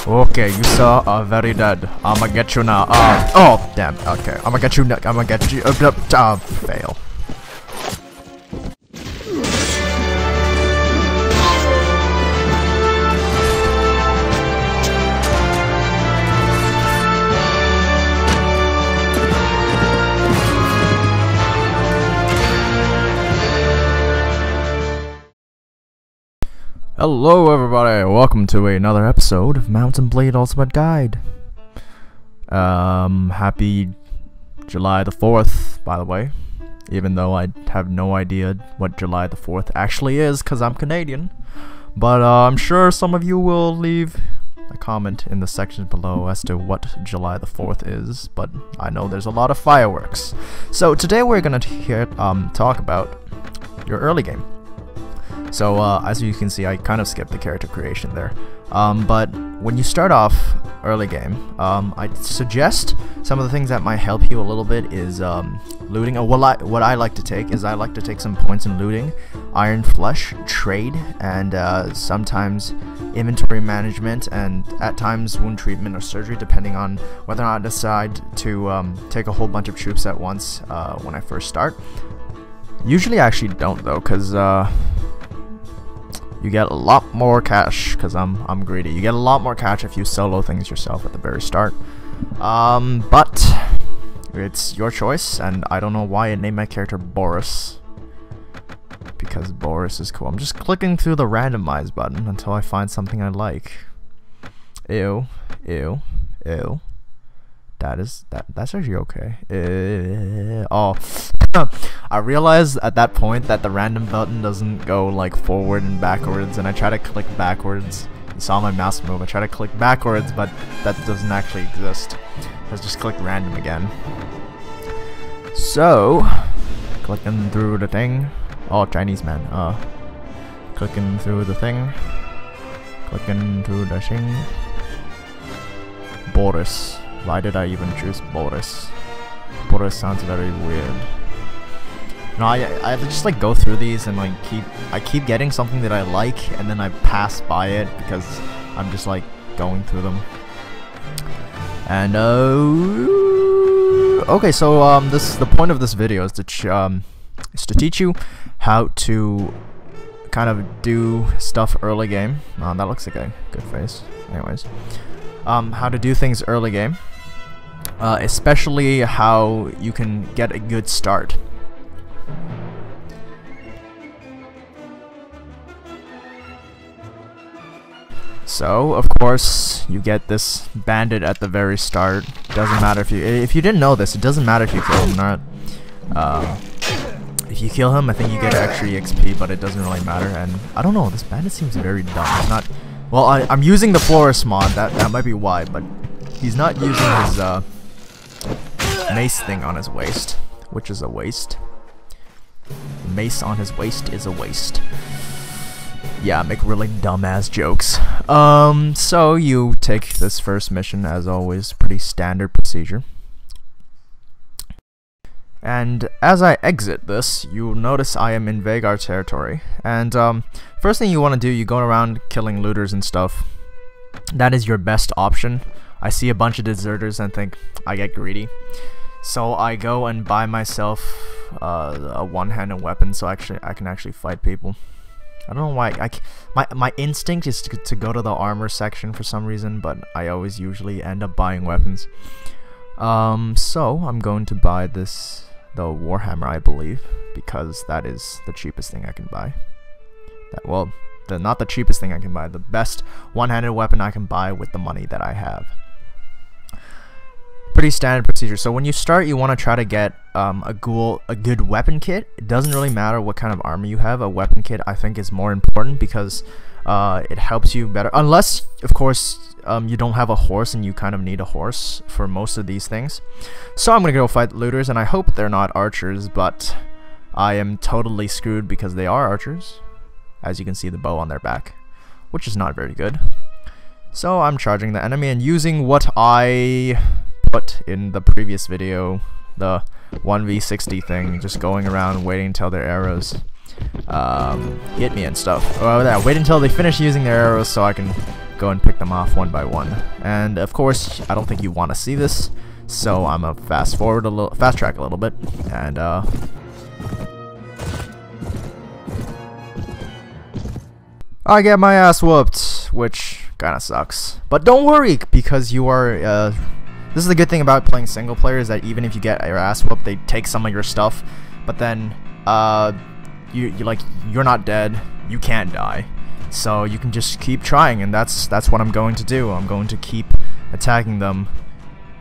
Okay, you sir are very dead. I'ma get you now. Oh, damn. Okay, I'ma get you. I'ma get you. Fail. Hello everybody, welcome to another episode of Mount&Blade Ultimate Guide. Happy July the 4th, by the way. Even though I have no idea what July the 4th actually is, because I'm Canadian. But I'm sure some of you will leave a comment in the section below as to what July the 4th is. But I know there's a lot of fireworks. So today we're gonna talk about your early game. So, as you can see, I kind of skipped the character creation there. But when you start off early game, I'd suggest some of the things that might help you a little bit is looting. What I like to take is I like to take some points in looting, iron flesh, trade, and sometimes inventory management, and at times wound treatment or surgery, depending on whether or not I decide to take a whole bunch of troops at once when I first start. Usually I actually don't though, because you get a lot more cash, because I'm greedy. You get a lot more cash if you solo things yourself at the very start. But it's your choice, and I don't know why I named my character Boris. Because Boris is cool. I'm just clicking through the randomize button until I find something I like. Ew, ew, ew. That's actually okay. Oh, I realized at that point that the random button doesn't go like forward and backwards, and I try to click backwards. You saw my mouse move. I try to click backwards, but that doesn't actually exist. Let's just click random again. So, clicking through the thing. Oh, Chinese man. Clicking through the thing. Clicking through the thing. Boris. Why did I even choose Boris? Boris sounds very weird. No, I just like go through these and like I keep getting something that I like, and then I pass by it because I'm just like going through them. And okay, so the point of this video is to teach you how to kind of do stuff early game. That looks like a good face. Anyways, how to do things early game. Especially how you can get a good start. So, of course, you get this bandit at the very start. Doesn't matter if you didn't know this, it doesn't matter if you kill him or not. If you kill him, I think you get extra EXP, but it doesn't really matter. And I don't know, this bandit seems very dumb. He's not. Well, I'm using the florist mod. That might be why, but he's not using his mace thing on his waist, which is a waste. Mace on his waist is a waste. Yeah, I make really dumbass jokes. So you take this first mission, as always, pretty standard procedure. And as I exit this, you'll notice I am in Vagar territory. And first thing you want to do, you go around killing looters and stuff. That is your best option. I see a bunch of deserters and think I get greedy. So I go and buy myself a one-handed weapon so I can actually fight people. I don't know why. My instinct is to go to the armor section for some reason, but I always usually end up buying weapons. So I'm going to buy the Warhammer, I believe, because that is the cheapest thing I can buy. Not the cheapest thing I can buy, the best one-handed weapon I can buy with the money that I have. Pretty standard procedure. So when you start, you want to try to get a good weapon kit. It doesn't really matter what kind of armor you have. A weapon kit, I think, is more important because it helps you better. Unless, of course, you don't have a horse and you kind of need a horse for most of these things. So I'm gonna go fight looters, and I hope they're not archers, but I am totally screwed because they are archers. As you can see, the bow on their back, which is not very good. So I'm charging the enemy and using what I put in the previous video, the 1v60 thing, just going around waiting until their arrows hit me and stuff. Wait until they finish using their arrows so I can go and pick them off one by one. And of course, I don't think you want to see this, so I'm gonna fast track a little bit, and I get my ass whooped, which kinda sucks. But don't worry, because you are, this is the good thing about playing single player, is that even if you get your ass whooped, they take some of your stuff, but then, you're not dead, you can't die. So you can just keep trying, and that's what I'm going to do. I'm going to keep attacking them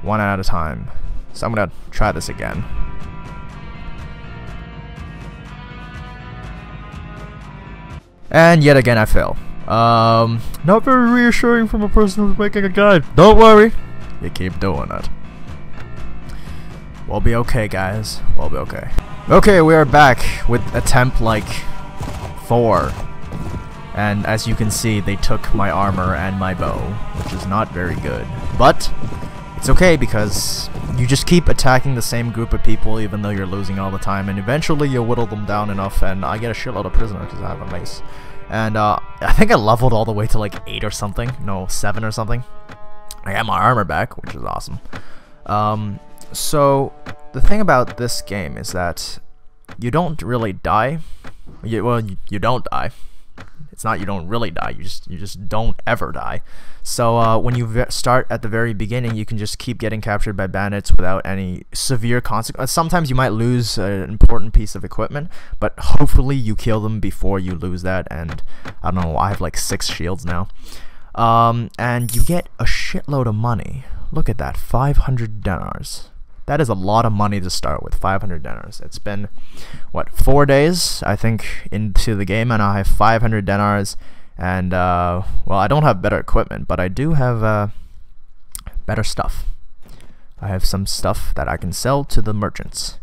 one at a time. So I'm gonna try this again. And yet again I fail. Not very reassuring from a person who's making a guide. Don't worry, you keep doing it. We'll be okay, guys. We'll be okay. Okay, we are back with attempt like 4. And as you can see, they took my armor and my bow, which is not very good. But it's okay, because you just keep attacking the same group of people even though you're losing all the time, and eventually you'll whittle them down enough, and I get a shitload of prisoners because I have a mace. And I think I leveled all the way to like 8 or something. No, 7 or something. I got my armor back, which is awesome. So the thing about this game is that you don't really die. You don't die. It's not you don't really die, you just don't ever die. So when you start at the very beginning, you can just keep getting captured by bandits without any severe consequences. Sometimes you might lose an important piece of equipment, but hopefully you kill them before you lose that. And I don't know, I have like 6 shields now. And you get a shitload of money. Look at that, 500 dinars. That is a lot of money to start with, 500 dinars. It's been, what, 4 days, I think, into the game, and I have 500 dinars, and, well, I don't have better equipment, but I do have, better stuff. I have some stuff that I can sell to the merchants,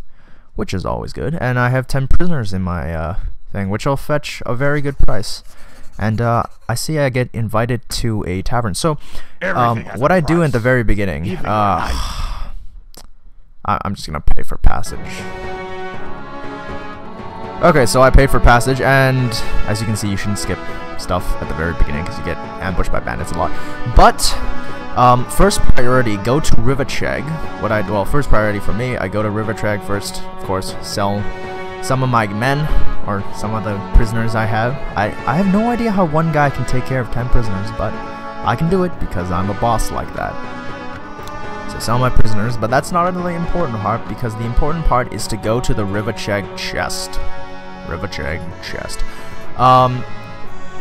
which is always good, and I have 10 prisoners in my, thing, which will fetch a very good price. And, I see I get invited to a tavern. So, what I do at the very beginning, I'm just gonna pay for passage. Okay, so I paid for passage, and as you can see, you shouldn't skip stuff at the very beginning because you get ambushed by bandits a lot. But first priority, go to Rivacheg. Well, first priority for me, I go to Rivacheg first. Of course, sell some of my men or some of the prisoners I have. I have no idea how one guy can take care of 10 prisoners, but I can do it because I'm a boss like that. So sell my prisoners, but that's not really the important part, because the important part is to go to the Rivacheg chest. Rivacheg chest.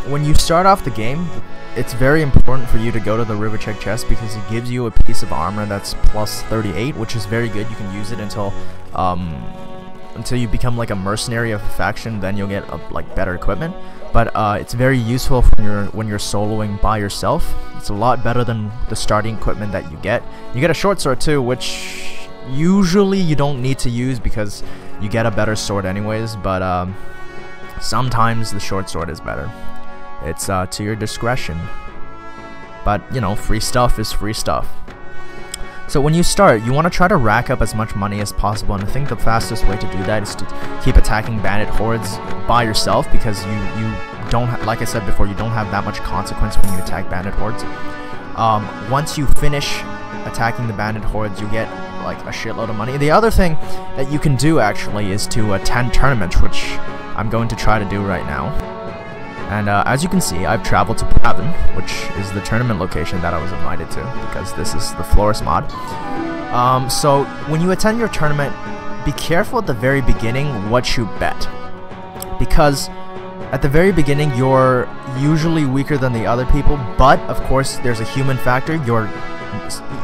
When you start off the game, it's very important for you to go to the Rivacheg chest because it gives you a piece of armor that's plus 38, which is very good. You can use it until you become like a mercenary of a faction. Then you'll get like better equipment. But it's very useful when you're soloing by yourself. It's a lot better than the starting equipment that you get. You get a short sword too, which usually you don't need to use because you get a better sword anyways, but sometimes the short sword is better. It's to your discretion. But, you know, free stuff is free stuff. So when you start, you want to try to rack up as much money as possible, and I think the fastest way to do that is to keep attacking bandit hordes by yourself, because you don't, like I said before, you don't have that much consequence when you attack bandit hordes. Once you finish attacking the bandit hordes, you get like a shitload of money. The other thing that you can do actually is to attend tournaments, which I'm going to try to do right now. And as you can see, I've traveled to Pravin, which is the tournament location that I was invited to, because this is the Florist mod. So when you attend your tournament, be careful at the very beginning what you bet, because at the very beginning you're usually weaker than the other people, but of course there's a human factor. You're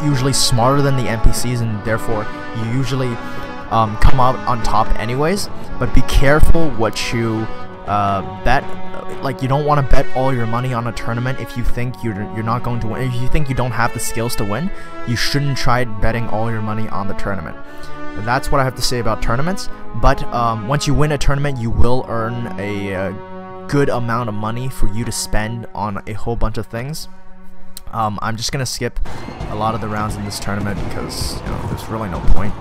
usually smarter than the NPCs, and therefore you usually come out on top anyways. But be careful what you bet. Like, you don't want to bet all your money on a tournament if you think you're not going to win. If you think you don't have the skills to win, you shouldn't try betting all your money on the tournament. And that's what I have to say about tournaments. But once you win a tournament, you will earn a good amount of money for you to spend on a whole bunch of things. I'm just gonna skip a lot of the rounds in this tournament because, you know, there's really no point.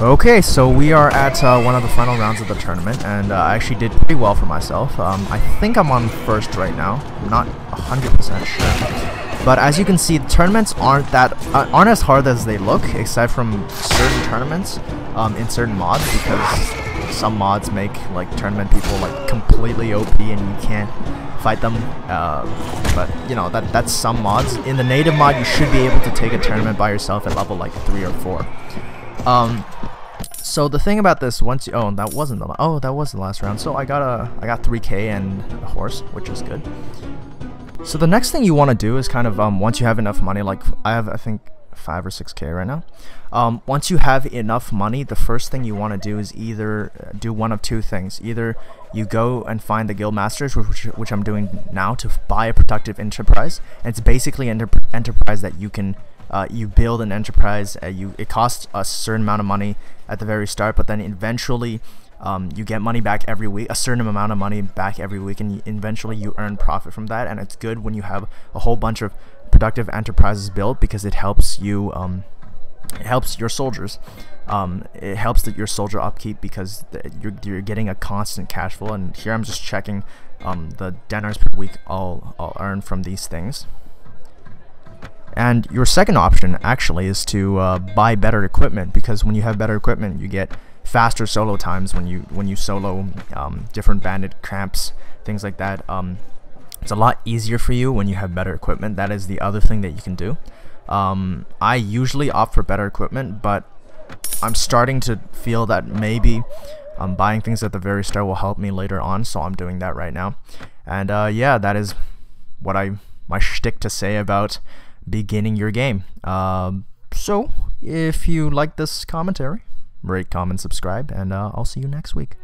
Okay, so we are at one of the final rounds of the tournament, and I actually did pretty well for myself. I think I'm on first right now. I'm not 100% sure. But as you can see, the tournaments aren't as hard as they look, except from certain tournaments in certain mods, because some mods make like tournament people like completely OP and you can't fight them. But you know, that's some mods. In the native mod, you should be able to take a tournament by yourself at level like 3 or 4. So the thing about this, once you, that was the last round. So I got 3k and a horse, which is good. So the next thing you want to do is kind of once you have enough money, like I have I think 5 or 6k right now. Once you have enough money, the first thing you want to do is either do one of two things. Either you go and find the guild masters, which I'm doing now, to buy a productive enterprise. And it's basically an enterprise that you can you build an enterprise. It costs a certain amount of money at the very start, but then eventually you get money back every week, a certain amount of money back every week, and eventually you earn profit from that. And it's good when you have a whole bunch of productive enterprises built, because it helps you it helps your soldiers. It helps your soldier upkeep, because you're getting a constant cash flow. And here I'm just checking the dinars per week I'll earn from these things. And your second option actually is to buy better equipment, because when you have better equipment, you get faster solo times when you solo different bandit camps, things like that. It's a lot easier for you when you have better equipment. That is the other thing that you can do. I usually opt for better equipment, but I'm starting to feel that maybe buying things at the very start will help me later on, so I'm doing that right now. And yeah, that is what my shtick to say about beginning your game. So if you like this commentary, rate, comment, subscribe, and I'll see you next week.